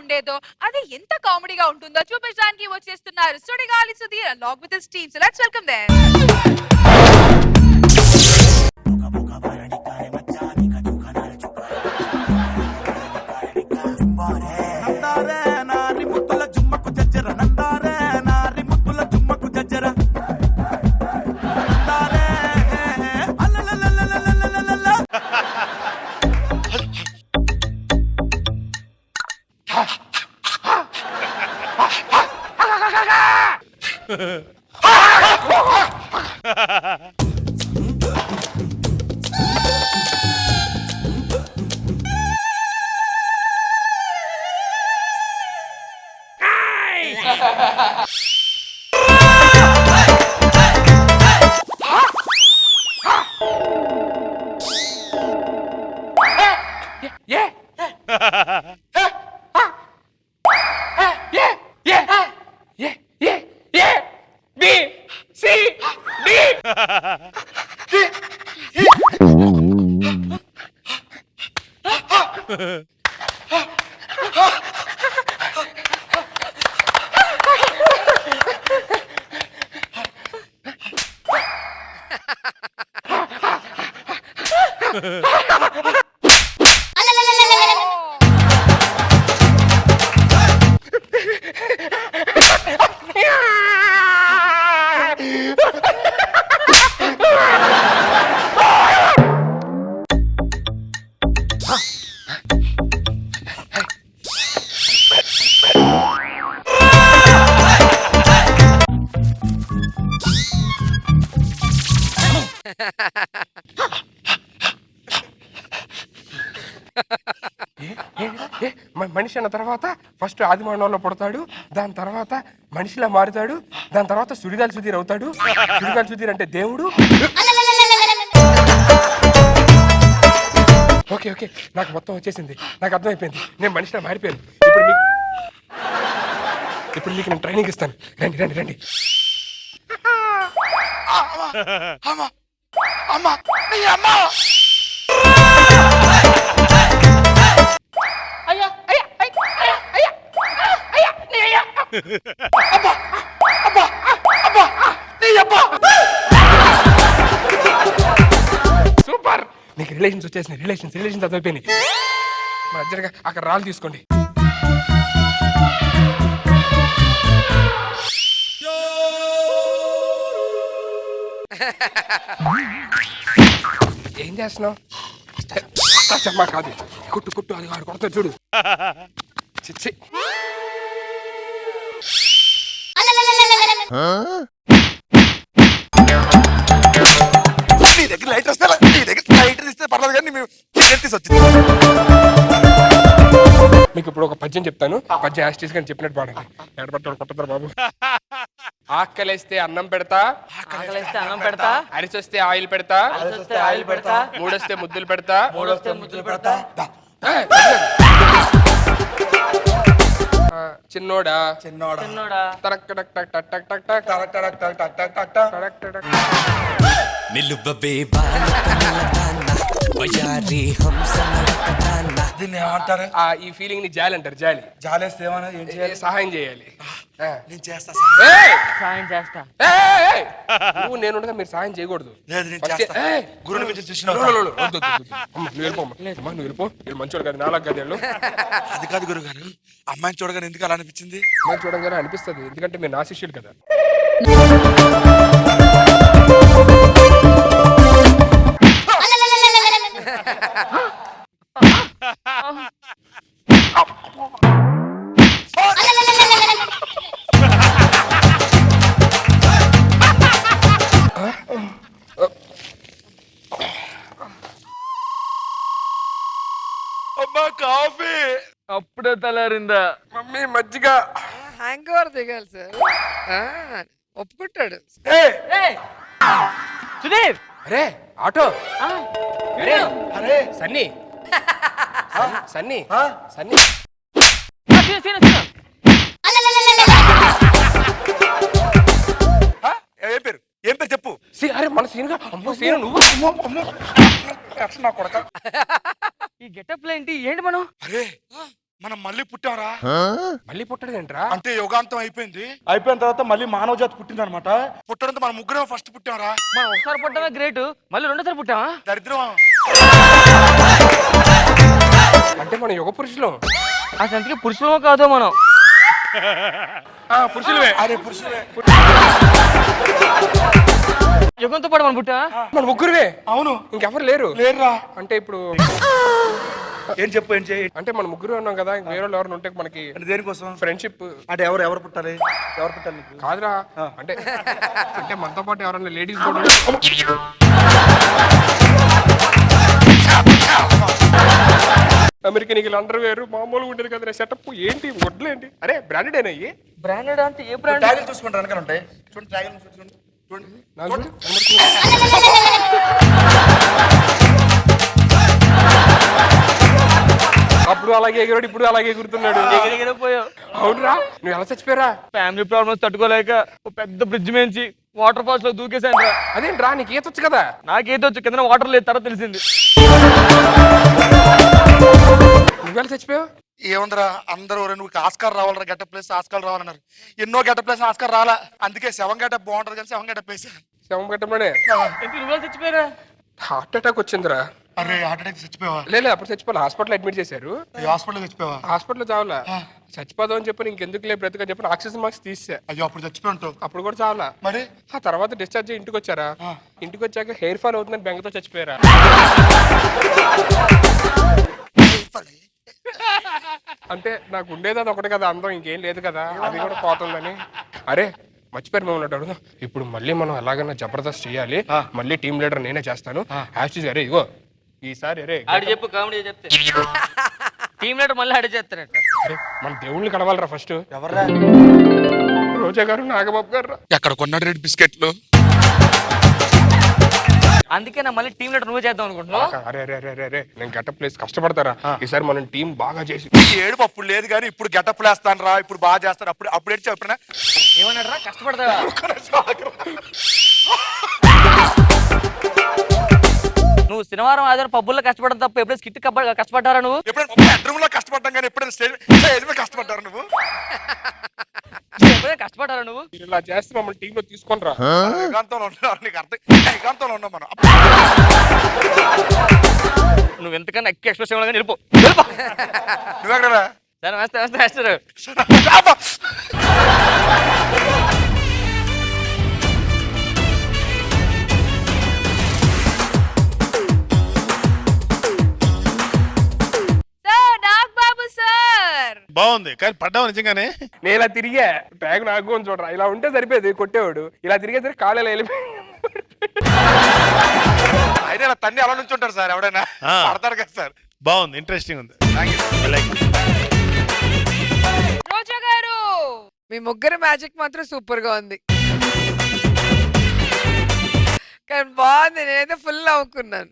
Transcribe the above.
ఉండేదో, అది ఎంత కామెడీగా ఉంటుందో చూపించడానికి వచ్చేస్తున్నారు Sudigali Sudheer along with his team. So let's welcome them. మనిషి అన్న తర్వాత ఫస్ట్ ఆదిమానవుల్లో పుడతాడు, దాని తర్వాత మనిషిలా మారుతాడు, దాని తర్వాత సుడిగాలి సుధీర్ అవుతాడు. సుడిగాలి సుధీర్ అంటే దేవుడు. ఓకే ఓకే, నాకు మొత్తం వచ్చేసింది, నాకు అర్థమైపోయింది, నేను మనిషిలా మారిపోయాను. ఇప్పుడు మీకు నేను ట్రైనింగ్ ఇస్తాను. రండి రండి రండి. సూపర్, నీకు రిలేషన్స్ వచ్చేసినాయి. రిలేషన్స్ అర్థమైపోయినాయి. మా అర్జెంట్గా అక్కడ రాళ్ళు తీసుకోండి. ఏం చేస్తున్నావు? అమ్మా కాదు, కుట్టు అది వాడు కొడతాడు చూడు. చిచ్చి, నీ దగ్గర లైట్ వస్తే లైట్ ఇస్తే పర్లేదు కానీ మేము తీసి వచ్చింది. మీకు ఇప్పుడు ఒక పద్యం చెప్తాను. పద్యం యాస్టీస్ గాని చెప్పినట్టు పాడండి. ఎడబట్టాడు కొట్టతారు బాబు. ఆకలేస్తే అన్నం పెడతా, అరిచొస్తే ఆయిల్ పెడతా, మూడొస్తే ముద్దులు పెడతా, చిన్నోడా దీన్ని ఏమంటారు? ఈ ఫీలింగ్ ని జాలి అంటారు. జాలేస్తే ఏమన్నా ఏం చేయాలి? సహాయం చేయాలి. నేను చేస్తా. నువ్వు నేను మీరు సహాయం చేయకూడదు. లేదు నేను చేస్తా. గురుని మీద చూసిన నువ్వు వెళ్ళిపో. వీళ్ళు మంచోడు కదా, నాలుగు గదేళ్ళు. అది కాదు గురుగారు, అమ్మాయిని చూడగానే ఎందుకు అలా అనిపించింది? అమ్మాయిని చూడగానే అనిపిస్తుంది, ఎందుకంటే మీరు నా శిష్యులు కదా. అమ్మా కాఫీ. అప్పుడే తలారిందా? మమ్మీ మజ్జిగ. హ్యాంగ్ ఓవర్ దిగాలి సార్. ఒప్పుకుంటాడు. సుధీర్, అరే ఆటో. అరే సన్నీ సన్నీ సన్నీ ఏం పేరు చెప్పు. అరే మన సీన్గా. అమ్మో సీను నువ్వు. నా కొడక ఈ గెటప్ ఏంటి? ఏంటి మనం? అరే మనం మళ్ళీ పుట్టాంరా మళ్ళీ పుట్టడేంట్రా? అంటే యుగాంతం అయిపోయింది. అయిపోయిన తర్వాత మళ్ళీ మానవ జాతి పుట్టింది అనమాట. పుట్టడంతో మన ముగ్గురం ఫస్ట్ పుట్టాంరా. మనం ఒకసారి పుట్టామా గ్రేట్, మళ్ళీ రెండోసారి పుట్టామా? దరిద్రం. అంటే మనం యుగ పురుషులం. ఆ సంతకి పురుషులమో కాదో మనం. పురుషులమే. అరే పురుషులే. యుగంతో పాటు మనం పుట్టామా? మన ముగ్గురువే. అవును. ఇంకెవరు లేరు. లేరురా. అంటే ఇప్పుడు ఏం చెప్పు, ఏం చేయి అంటే మన ముగ్గురు ఉన్నాం కదా, ఇంక వేరే వాళ్ళు ఎవరైనా ఉంటే మనకి అంటే దేనికోసం? ఫ్రెండ్షిప్ అంటే ఎవరు పుట్టాలి? ఎవరు పుట్టాలి నీకు? కాదురా. అంటే అంటే మనతో పాటు ఎవరైనా లేడీస్ కూడా అమెరికన్ ఈగల్ అండర్ వేరు మామూలుగా ఉండేది కదా సెటప్. ఏంటి వడ్లు ఏంటి? అరే బ్రాండెడ్ అయినా ఇవి. బ్రాండెడ్ అంటే ఏ బ్రాండ్? ట్యాగులు చూసుకుంటారు వెనకాల ఉంటాయి. చూడండి ట్యాగులు చూడండి. చూడండి. నాకు చూడు. అప్పుడు అలాగే ఎగిరాడు, ఇప్పుడు అలాగే ఎగురుతున్నాడు. ఎగిరిపోయావు. అవునురా. నువ్వు ఎలా చచ్చిపోయారా? ఫ్యామిలీ ప్రాబ్లమ్స్ తట్టుకోలేక ఒక పెద్ద బ్రిడ్జ్ మేంచి వాటర్ ఫాల్స్ లో దూకేశాను రా. అదేంట్రా, నీకు ఈతొచ్చు కదా. నాకేదో వచ్చి కింద వాటర్ లేదు, తర్వాత తెలిసింది. నువ్వెలా చచ్చిపోయావు? ఏముందిరా, అందరూ నువ్వు ఆస్కార్ రావాలరా, గెటప్ ప్లేస్ ఆస్కార్ రావాలన్నారు. ఎన్నో గెటప్ ప్లేస్ ఆస్కార్ రాలా. అందుకే శవం గెటప్ బాగుంటది కానీ శవం గెటప్ వేసా. శవం కట్టమనే నువ్వే చచ్చిపోయారా? హార్ట్ అటాక్ వచ్చిందిరా. అరే హార్ట్ అటాక్ చచ్చిపోయావా? లేదు అప్పుడు చచ్చిపోవాలి. హాస్పిటల్ అడ్మిట్ చేశారు. హాస్పిటల్ చచ్చిపోయావా? హాస్పిటల్లో చావలా. చచ్చిపోదాం అని చెప్పి ఇంకెందుకు లేదు బ్రతుకని చెప్పి ఆక్సిజన్ మార్క్స్ తీసా. అయ్యో అప్పుడు చచ్చిపోయి ఉంటావు. అప్పుడు కూడా చావలా. మరి ఆ తర్వాత డిశ్చార్జ్ అయ్యి ఇంటికి వచ్చారా. ఇంటికి వచ్చాక హెయిర్ ఫాల్ అవుతుందని బెంగతో చచ్చిపోయారా. అంటే నాకు ఉండేది అది ఒకటి కదా, అందం ఇంకేం లేదు కదా, అది కూడా పోతుందని. అరే మర్చిపోయారు మేము అడుగుదాం. ఇప్పుడు మళ్ళీ మనం ఎలాగైనా జబర్దస్త్ చేయాలి. మళ్ళీ టీమ్ లీడర్ నేనే చేస్తాను. యాస్టీస్ అరే ఇగో ఈసారి అరే ఆడు చెప్పు, కామెడీ చెప్తే టీమ్ లీడర్ మళ్ళీ ఆడే చేస్తారట. అరే మన దేవుళ్ళని కడవాలరా ఫస్ట్. ఎవర్రా? రోజా గారు, నాగబాబు గారు. ఎక్కడ కొన్నాడు రెడ్ బిస్కెట్లు? అందుకే నా మళ్ళీ టీమ్ లీడర్ నువ్వే చేద్దాం అనుకుంటున్నావు. అరే అరే అరే అరే అరే నేను గెటప్ ప్లేస్ కష్టపడతారా. ఈసారి మనం టీం బాగా చేసి ఏడుపు అప్పుడు లేదు కానీ ఇప్పుడు గెటప్ వేస్తాను రా, ఇప్పుడు బాగా చేస్తాను. అప్పుడు ఏడు చెప్పినా ఏమన్నాడు రా, కష్టపడతావా? నువ్వు శనివారం ఆదివారం పబ్బుల్లో కష్టపడడం తప్ప ఎప్పుడైనా స్కిట్ కష్టపడ్డారా నువ్వు? ఎప్పుడైనా బెడ్రూమ్ లో కష్టపడ్డాం కానీ ఎప్పుడైనా స్టేజ్ మీద కష్టపడ్డారు నువ్వు? ఎప్పుడైనా కష్టపడ్డారా నువ్వు? మీరు ఇలా చేస్తే మమ్మల్ని టీమ్ లో తీసుకొని రా. ఏకాంతంలో ఉన్నావు, నీకు అర్థం. ఏకాంతంలో ఉన్నాం మనం. నువ్వు ఎంతకన్నా ఎక్కువ ఎక్స్ప్రెస్ ఇవ్వాలి కానీ వెళ్ళిపో. నువ్వెక్కడరా? సరే వేస్తే వేస్తే వేస్తారు. Sir Nagababu sir. బాగుంది కానీ పడ్డావు నిజంగానే. నేను ఇలా తిరిగా ట్యాగ్ నాకు అని చూడరా. ఇలా ఉంటే సరిపోయేది కొట్టేవాడు. ఇలా తిరిగేసరికి కాలేలా వెళ్ళిపోయి అయితే ఇలా తన్ని అలా నుంచి ఉంటారు సార్, ఎవడైనా పడతారు కదా సార్. బాగుంది, ఇంట్రెస్టింగ్ ఉంది. రోజా గారు, మీ ముగ్గురు మ్యాజిక్ మాత్రం సూపర్ గా ఉంది. కానీ బాగుంది, నేనైతే ఫుల్ నవ్వుకున్నాను.